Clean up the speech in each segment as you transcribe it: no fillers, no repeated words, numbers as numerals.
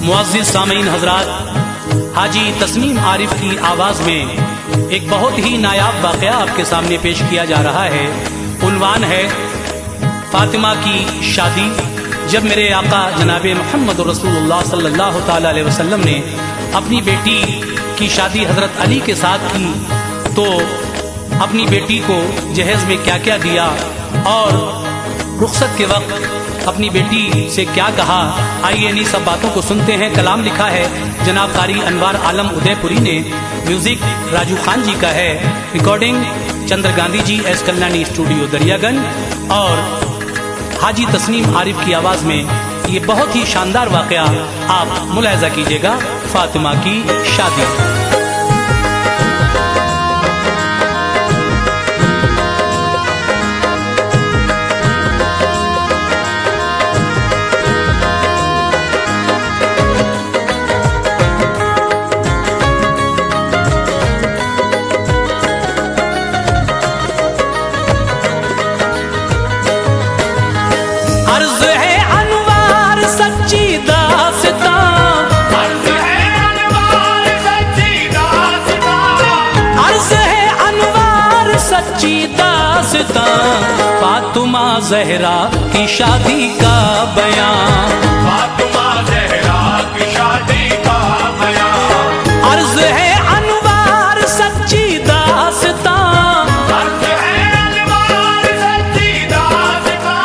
मुअज़्ज़िज़ सामीन हज़रात, हाजी तस्नीम आरिफ की आवाज़ में एक बहुत ही नायाब वाक़या आपके सामने पेश किया जा रहा है। उन्वान है फातिमा की शादी। जब मेरे आका जनाब मोहम्मद रसूलुल्लाह सल्लल्लाहु तआला अलैहि वसल्लम ने अपनी बेटी की शादी हज़रत अली के साथ की तो अपनी बेटी को जहेज़ में क्या क्या दिया और रुखसत के वक्त अपनी बेटी से क्या कहा, आइए इन्हीं सब बातों को सुनते हैं। कलाम लिखा है जनाब कारी अनवार आलम उदयपुरी ने, म्यूजिक राजू खान जी का है, recording Chandra Gandhi G S Kalyani studio Daryaganj और हाजी तस्नीम आरिफ की आवाज में ये बहुत ही शानदार वाकया आप मुलाहिजा कीजिएगा। फातिमा की शादी। अर्ज है अनवार सच्ची दास्तां, अर्ज है अनवार सच्ची दास्तां, अर्ज है अनवार सच्ची दास्तां, फातिमा ज़हरा की शादी का बयां, फातिमा ज़हरा की शादी का बयां। अर्ज है अनवार सच्ची दास्तां, अर्ज है अनवार सच्ची दास्तां,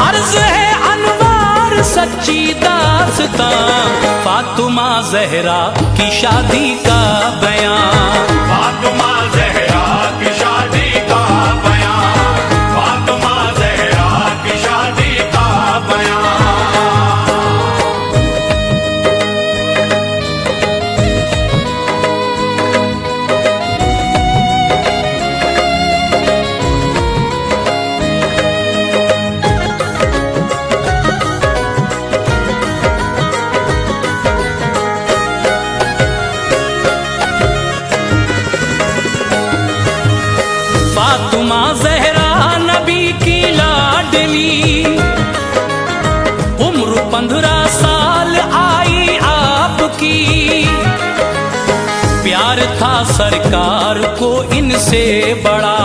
अर्ज है अनवार सच्ची दास्तां, फातिमा ज़हरा की शादी का बयां, फातिमा ज़हरा की शादी का बयां, फातिमा ज़हरा की शादी का बयां। फातिमा ज़हरा नबी की लाडली, उम्र 15 साल आई आपकी, प्यार था सरकार को इनसे बड़ा,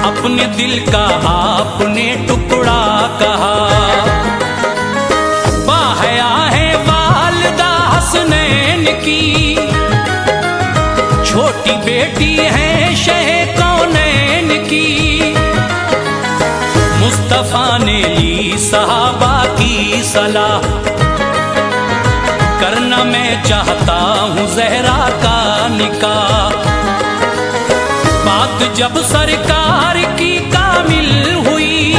अपने दिल का आपने टुकड़ा कहा। बाहया है वालिदा हसनैन की, छोटी बेटी है शह कौनैन की, मुस्तफा ने ली सहाबा की सलाह, करना मैं चाहता हूँ ज़हरा का निकाह। बात जब सरकार की कामिल हुई,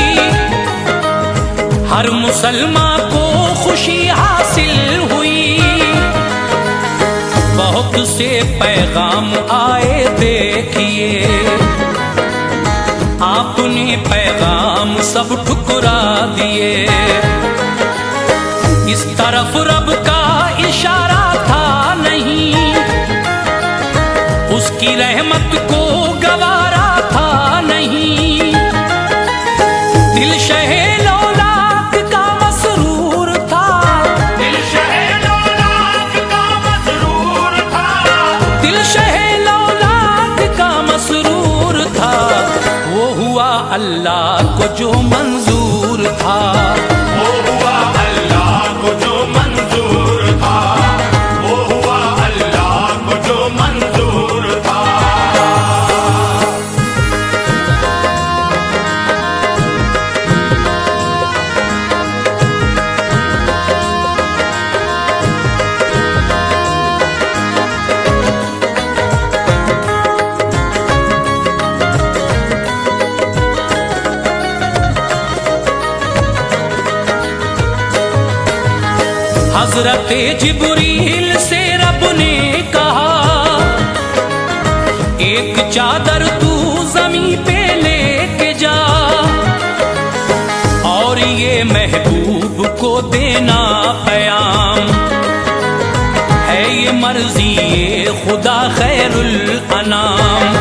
हर मुसलमान को खुशी हासिल हुई, बहुत से पैगाम आए देखिए, आपने पैगाम सब ठुकरा दिए। इस तरफ रब का इशारा था नहीं, उसकी रहमत को गवारा था नहीं, दिल शहे लौलाक का मसरूर था, दिल शहे लौलाक का मसरूर था, दिल शहे लौलाक का मसरूर था, वो हुआ अल्लाह को जो मंजूर था, वो हुआ अल्लाह को जो मंजूर था, वो हुआ अल्लाह को जो मंजूर था। हज़रत जिब्रील से रब ने कहा, एक चादर तू ज़मीं पे लेके जा, और ये महबूब को देना क़याम, है ये मर्ज़ी ये खुदा खैरुल अनाम।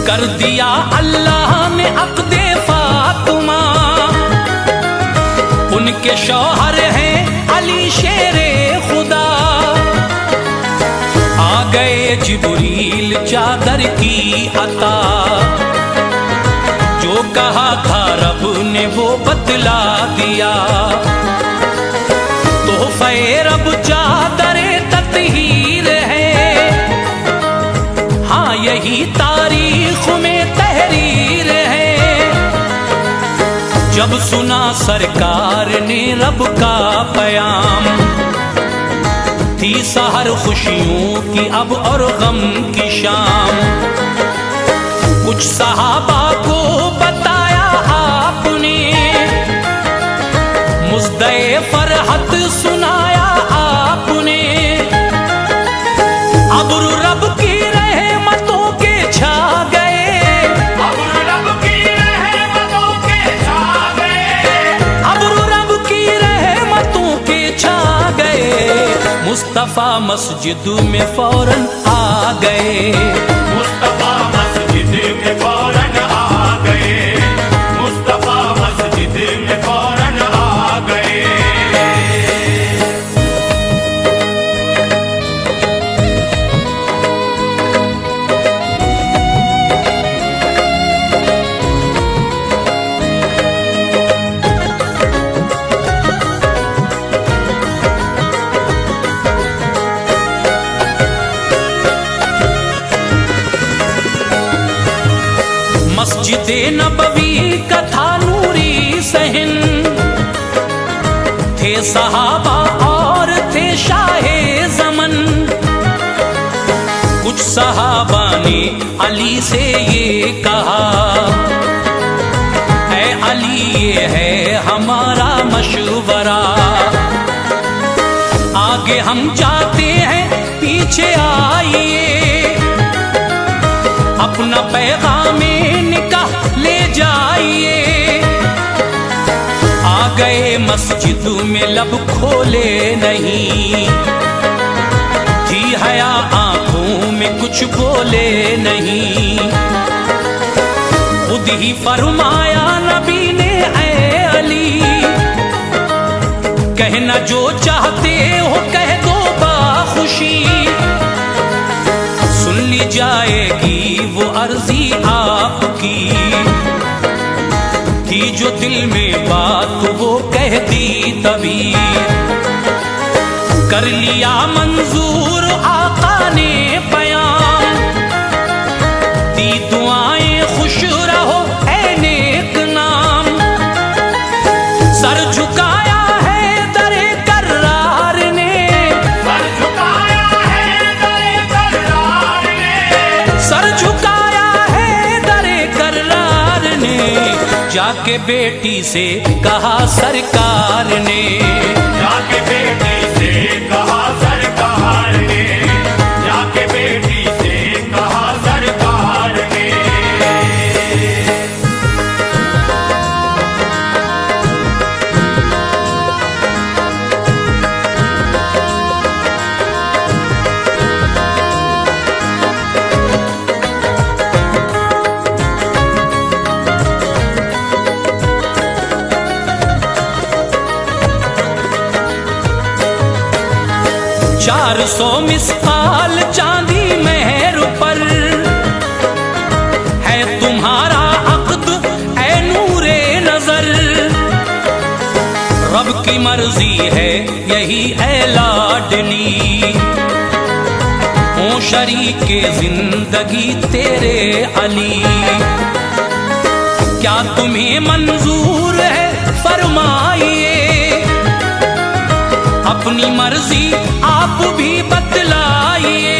कर दिया अल्लाह ने अक़्दे फातिमा, उनके शौहर हैं अली शेरे खुदा। आ गए जिब्रील चादर की अता, जो कहा था रब ने वो बतला दिया। तोहफे रब चादरे तत्हीर है, हाँ यही तारीख में तहरीर है। जब सुना सरकार ने रब का पयाम, थी सहर खुशियों की अब और गम की शाम। कुछ सहाबा को बताया आपने, मुज़्दे फरहत सुनाया आपने। अब्र रब की रहमतों के छा गए, अब्र रब की रहमतों के छा गए, अब्र रब की रहमतों के छा गए। मुस्तफा मस्जिद में फौरन आ गए, मुस्तफा मस्जिद में फौरन आ गए, मुस्तफा मस्जिद में फौरन आ गए। मस्जिद नबवी का था नूरी सहन, थे सहाबा और थे शाहे ज़मन। कुछ सहाबा ने अली से ये कहा, ऐ अली ये है हमारा मशवरा। आगे हम जाते हैं पीछे आइए, अपना पैगामे निकाह ले जाइए। आ गए मस्जिद में लब खोले नहीं, थी हया आंखों में कुछ बोले नहीं। खुद ही फरमाया नबी ने, ऐ अली कहना जो चाहते हो कह दो बाखुशी। सुन ली जाएगी वो अर्जी आपकी, थी जो दिल में बात वो कह दी तभी। कर लिया मंजूर आका ने बयान, दी दुआएं खुश रहो ऐ नेक नाम। सर झुकाया है दरे कर्रार ने, सर झुकाया है दरे कर्रार ने, सर झुकाया है दरे कर्रार ने। जाके बेटी से कहा सरकार ने, जाके बेटी से कहा सरकार ने, जाके बेटी से कहा सरकार ने। चार 400 मिस्काल चांदी मेहर पर है तुम्हारा अक़्द ऐ नूरे नजर। रब की मर्जी है यही ऐ लाडली, हो शरीके जिंदगी तेरे अली। क्या तुम्हें मंजूर है फरमाइए, अपनी मर्जी आप भी बतलाइए।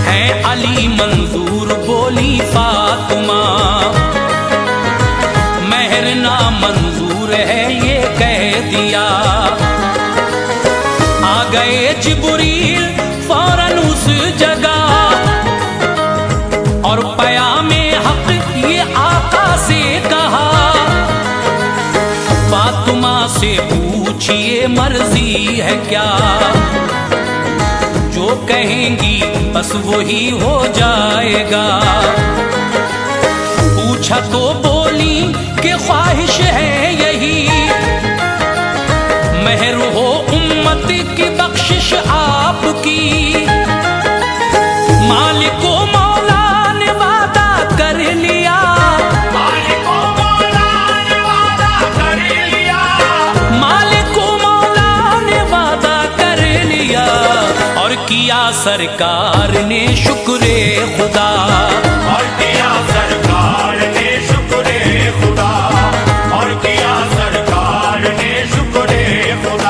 है अली मंजूर बोली फातिमा, महर ना मंजूर है ये कह दिया। आ गए जिब्रील फौरन उस जगह, और पयामे हक ये आका से कहा। फातिमा से पूछिए मर्जी है क्या, जो कहेंगी बस वही हो जाएगा। पूछा तो बोली कि ख्वाहिश है यही, किया सरकार ने शुक्रे खुदा, और किया सरकार ने शुक्रे खुदा, और किया सरकार ने शुक्रे खुदा।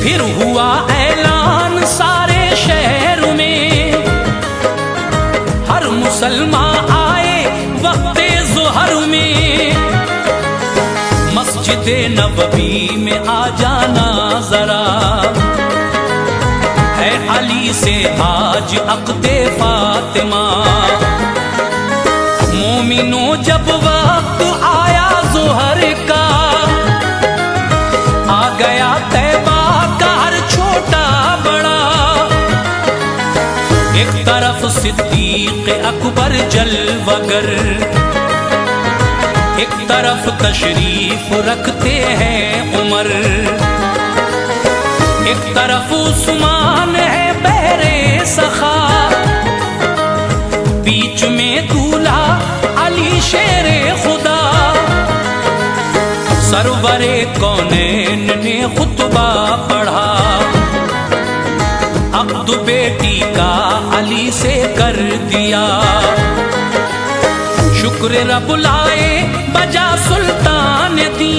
फिर हुआ ऐलान सारे शहर में, हर मुसलमान आए वक्ते ज़ुहर में। मस्जिद नबवी में आ जाना जरा, है अली से आज अक़्दे फातिमा। मोमिनो जब वक्त आया ज़ुहर का, आ गया तैबा छोटा बड़ा। एक तरफ सिद्दीक अकबर जलवगर, एक तरफ तशरीफ रखते हैं उमर, एक तरफ उस्मान है बहरे सखा, बीच में दूल्हा अली शेरे खुदा। सरवरे कौनैन ने खुतबा पढ़ा, अब्द बेटी का अली से कर दिया। शुक्र रब लाए बजा सुल्तान दी,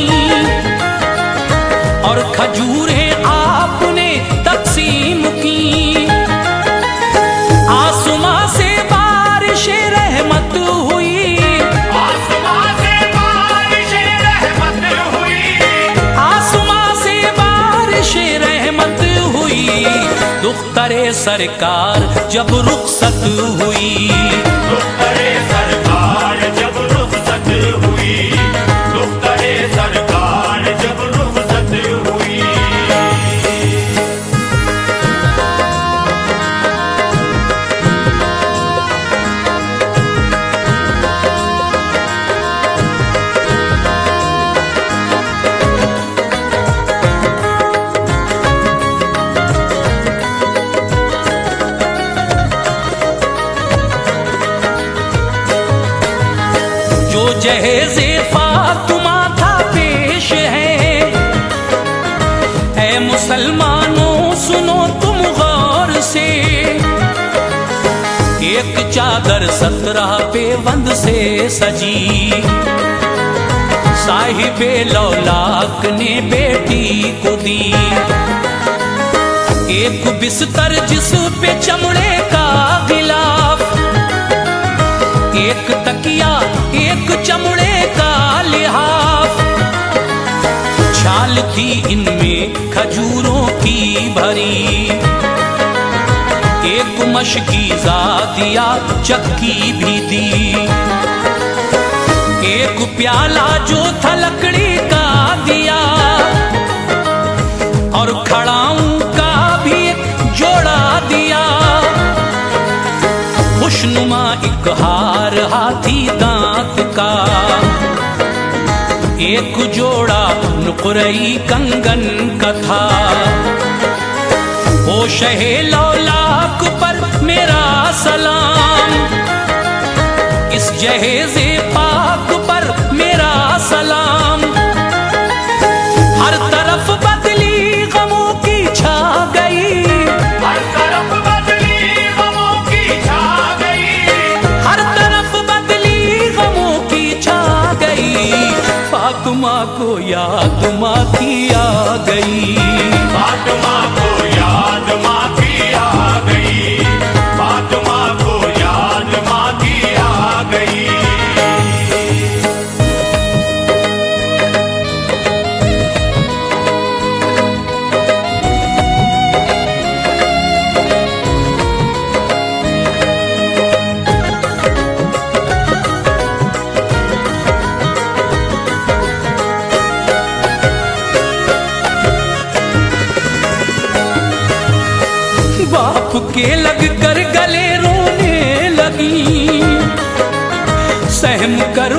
और खजूरें आपने तकसीम की। आसमां से बारिश रहमत हुई, आसमां से बारिश रहमत हुई, आसमां से बारिश रहमत हुई। दुख्तरे सरकार जब रुखसत हुई, दुख्तरे सरकार जब रुखसत हुई, दुख्तरे सरकार जब रुखसत हुई। जो जहेज़े फातिमा था पेश है। ऐ मुसलमानों सुनो तुम गौर से, एक चादर 17 पेवंद से सजी। साहिबे लौलाक ने बेटी को दी, एक बिस्तर जिस पे चमड़े का गिलाफ, एक तकिया एक चमड़े का लिहाफ। छाल थी इनमें खजूरों की भरी, एक मशकीज़ा दिया चक्की भी दी। एक प्याला जो था लकड़ी का दिया, और खड़ाऊं का भी एक जोड़ा दिया। खुशनुमा एक हार हाथी दांत का, एक जोड़ा नुक़रई कंगन का था। ओ शहे लौलाक पर मेरा सलाम, इस जहेज़े पाक पर मेरा सलाम। हर तरफ बदली गमों की छा गई, हर तरफ बदली गमों की छा गई, हर तरफ बदली गमों की छा गई। फातिमा को याद माँ की आ गई, फातिमा को याद माँ की आ गई, फातिमा को याद माँ की आ गई। बाप के लग कर गले रोने लगी, सहम कर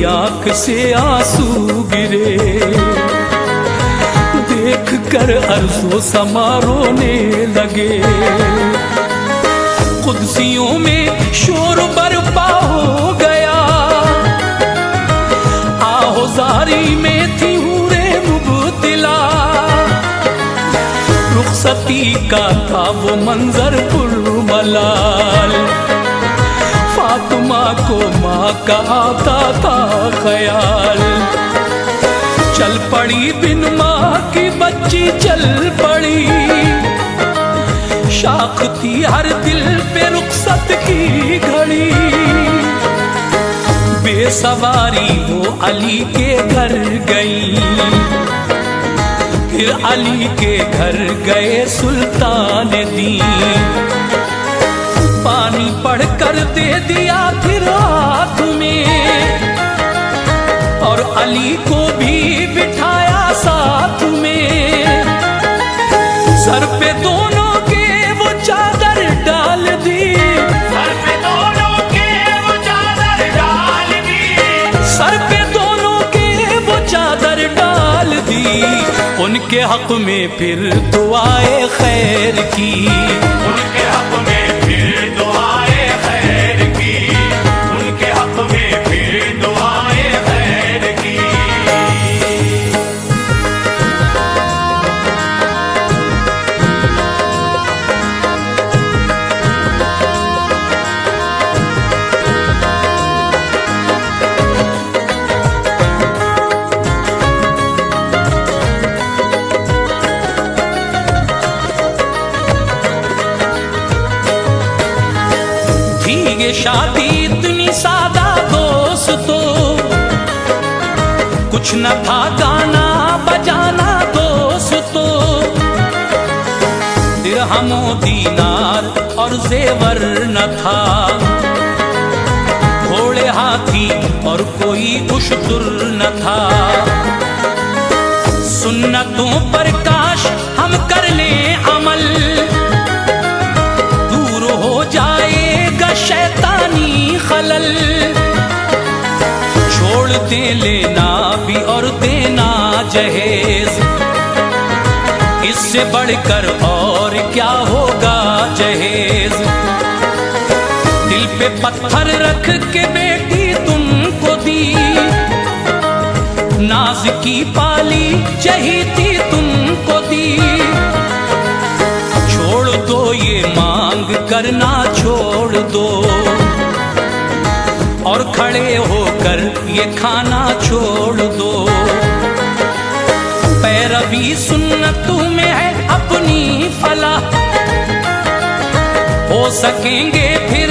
आंख से आंसू गिरे, देख कर अर्ज़ो समा रोने लगे। कुदसियों में शोर बरपा हो गया, आहोजारी में थी हूरे मुबतला। रुखसती का था वो मंजर पुरमलाल, फातिमा को माँ का आता था ख्याल। चल पड़ी बिन माँ की बच्ची चल पड़ी, शाख थी हर दिल पे रुखसत की घड़ी। बेसवारी वो अली के घर गई, फिर अली के घर गए सुल्तान दी। पानी पढ़कर दे दिया फिर हाथ में, और अली को भी बिठाया साथ में। सर पे दोनों के वो चादर डाल दी, सर पे दोनों के वो चादर डाल दी, सर पे दोनों के वो चादर डाल दी। उनके हक में फिर दुआए खैर की, उनके हक में फिर दुआए खैर की, उनके हक में फिर दुआए खैर की। ये शादी इतनी सादा दोस्तों, कुछ न था गाना बजाना दोस्तों। दिरहमो दीनार और जेवर न था, घोड़े हाथी और कोई उश्तुर न था। सुन्नतों पर काश हम कर लें अमल, दूर हो जाएगा शैतानी खलल। छोड़ दे लेना भी और देना जहेज, इससे बढ़कर और क्या होगा जहेज। दिल पे पत्थर रख के बेटी तुमको दी, नाज की पाली चहीती तुमको दी। छोड़ दो ये मांग करना छोड़ दो, और खड़े होकर ये खाना छोड़ दो। पैरवी सुन्नतों में है अपनी फलाह, हो सकेंगे फिर